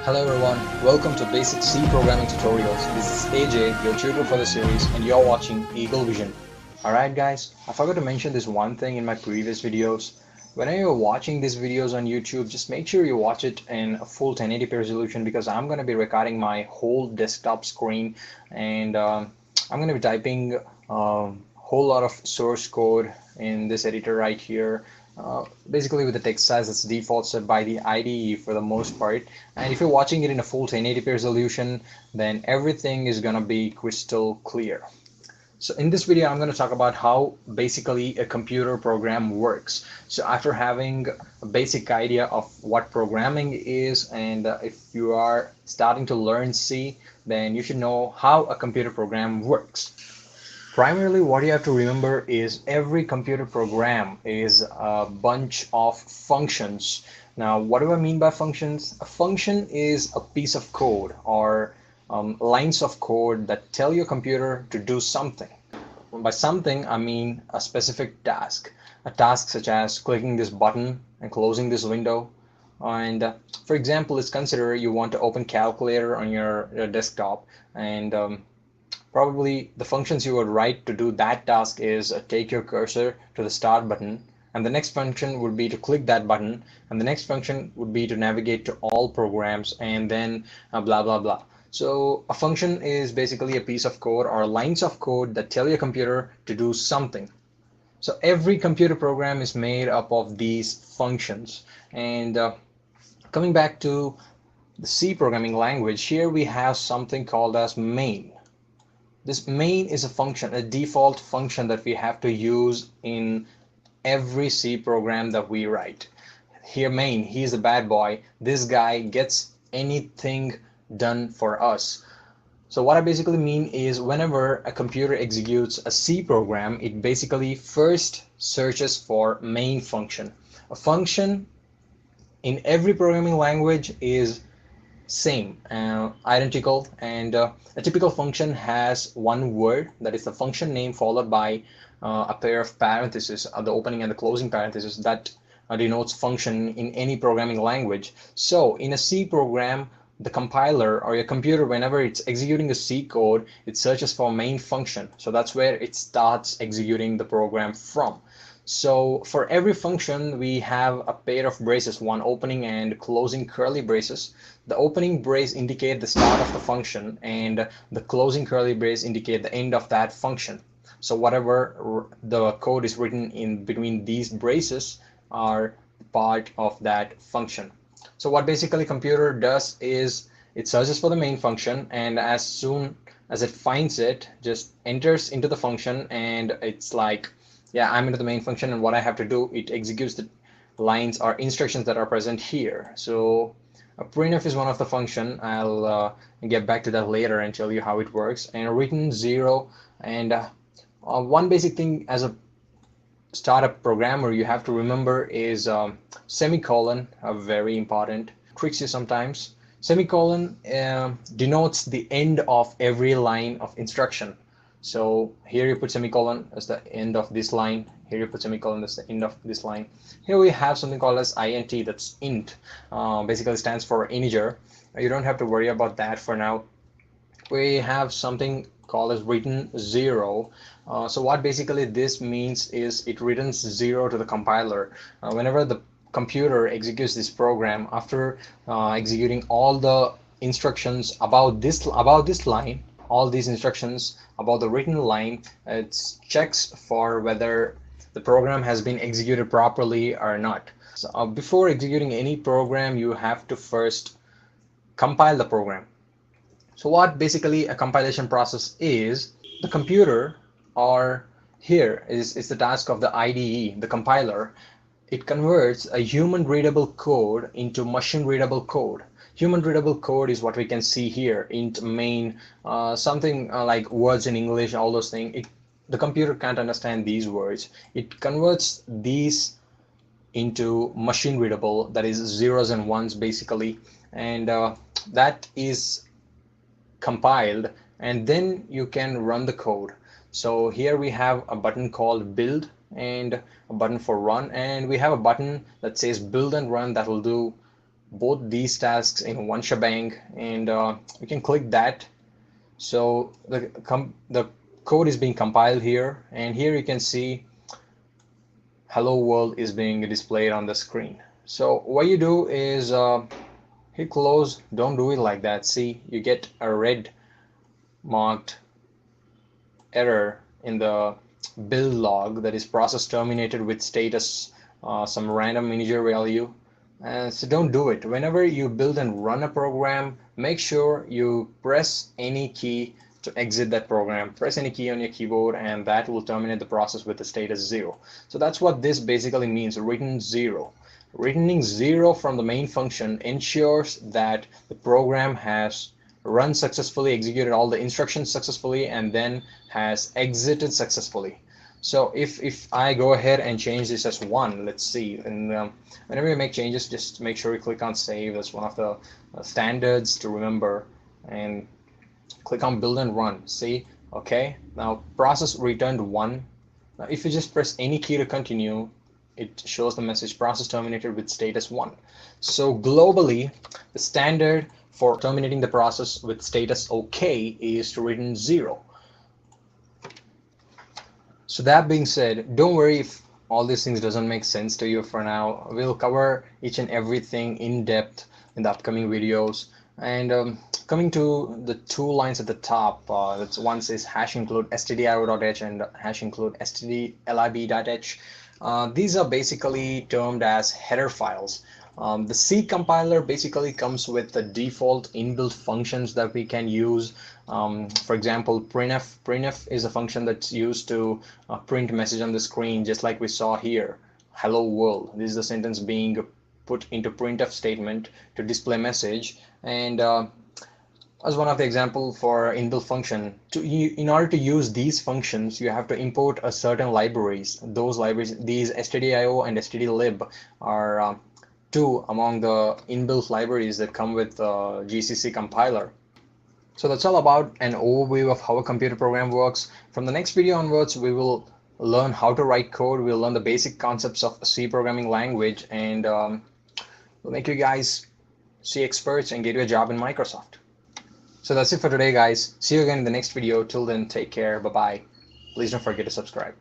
Hello everyone, welcome to Basic C Programming Tutorials. This is AJ, your tutor for the series, and you're watching Eagle Vision. Alright guys, I forgot to mention this one thing in my previous videos. Whenever you're watching these videos on YouTube, just make sure you watch it in a full 1080p resolution because I'm going to be recording my whole desktop screen and I'm going to be typing a whole lot of source code in this editor right here. Basically with the text size that's default set by the IDE for the most part, and if you're watching it in a full 1080p resolution, then everything is gonna be crystal clear. So in this video I'm going to talk about how basically a computer program works. So after having a basic idea of what programming is, and if you are starting to learn C, then you should know how a computer program works. Primarily, what you have to remember is every computer program is a bunch of functions. Now, what do I mean by functions? A function is a piece of code or lines of code that tell your computer to do something. By something, I mean a specific task. A task such as clicking this button and closing this window. And for example, let's consider you want to open calculator on your desktop, and probably the functions you would write to do that task is take your cursor to the start button, and the next function would be to click that button, and the next function would be to navigate to all programs, and then blah blah blah. So a function is basically a piece of code or lines of code that tell your computer to do something. So every computer program is made up of these functions. And coming back to the C programming language, here we have something called as main. This main is a function, a default function that we have to use in every C program that we write. Here main, he's the bad boy. This guy gets anything done for us. So what I basically mean is whenever a computer executes a C program, it basically first searches for main function. A function in every programming language is same, identical, and a typical function has one word, that is the function name, followed by a pair of parentheses, the opening and the closing parentheses that denotes function in any programming language. So in a C program, the compiler or your computer, whenever it's executing a C code, it searches for main function. So that's where it starts executing the program from. So for every function, we have a pair of braces, one opening and closing curly braces. The opening brace indicate the start of the function, and the closing curly brace indicate the end of that function. So whatever the code is written in between these braces are part of that function. So what basically computer does is it searches for the main function, and as soon as it finds it, just enters into the function, and it's like, yeah, I'm into the main function, and what I have to do, it executes the lines or instructions that are present here. So a printf is one of the function. I'll get back to that later and tell you how it works. And a return 0, and one basic thing as a startup programmer you have to remember is semicolon, very important, tricks you sometimes. Semicolon denotes the end of every line of instruction. So here you put semicolon as the end of this line. Here you put semicolon as the end of this line. Here we have something called as int, that's int. Basically stands for integer. You don't have to worry about that for now. We have something called as return 0. So what basically this means is it returns 0 to the compiler. Whenever the computer executes this program, after executing all the instructions about this line, all these instructions about the written line, it checks for whether the program has been executed properly or not. So before executing any program, you have to first compile the program. So what basically a compilation process is, the computer, or here is the task of the IDE, the compiler. It converts a human readable code into machine readable code. Human readable code is what we can see here, int main, something like words in English, all those things. The computer can't understand these words. It converts these into machine readable, that is zeros and ones basically, and that is compiled, and then you can run the code. So here we have a button called build and a button for run, and we have a button that says build and run that will do both these tasks in one shebang, and we can click that. So the code is being compiled here, and here you can see hello world is being displayed on the screen. So what you do is hit close. Don't do it like that. See, you get a red marked error in the build log, that is process terminated with status some random integer value. So don't do it. Whenever you build and run a program, make sure you press any key to exit that program. Press any key on your keyboard, and that will terminate the process with the status 0. So that's what this basically means, return 0. Returning 0 from the main function ensures that the program has run successfully, executed all the instructions successfully, and then has exited successfully. So if I go ahead and change this as 1, let's see, and whenever you make changes, just make sure you click on save. That's one of the standards to remember, and click on build and run. See, okay, now process returned 1. Now if you just press any key to continue, it shows the message process terminated with status 1. So globally, the standard for terminating the process with status OK is to return 0. So that being said, don't worry if all these things doesn't make sense to you for now. We'll cover each and everything in depth in the upcoming videos. And coming to the two lines at the top, that's one says hash include stdio.h and hash include stdlib.h. These are basically termed as header files. The C compiler basically comes with the default inbuilt functions that we can use. For example, printf. Printf is a function that's used to print message on the screen, just like we saw here. Hello world. This is the sentence being put into printf statement to display message. And as one of the example for inbuilt function, in order to use these functions, you have to import a certain libraries. Those libraries, these stdio and stdlib, are two among the inbuilt libraries that come with GCC compiler. So that's all about an overview of how a computer program works. From the next video onwards, we will learn how to write code. We'll learn the basic concepts of C programming language, and we'll make you guys C experts and get you a job in Microsoft. So that's it for today, guys. See you again in the next video. Till then, take care. Bye-bye. Please don't forget to subscribe.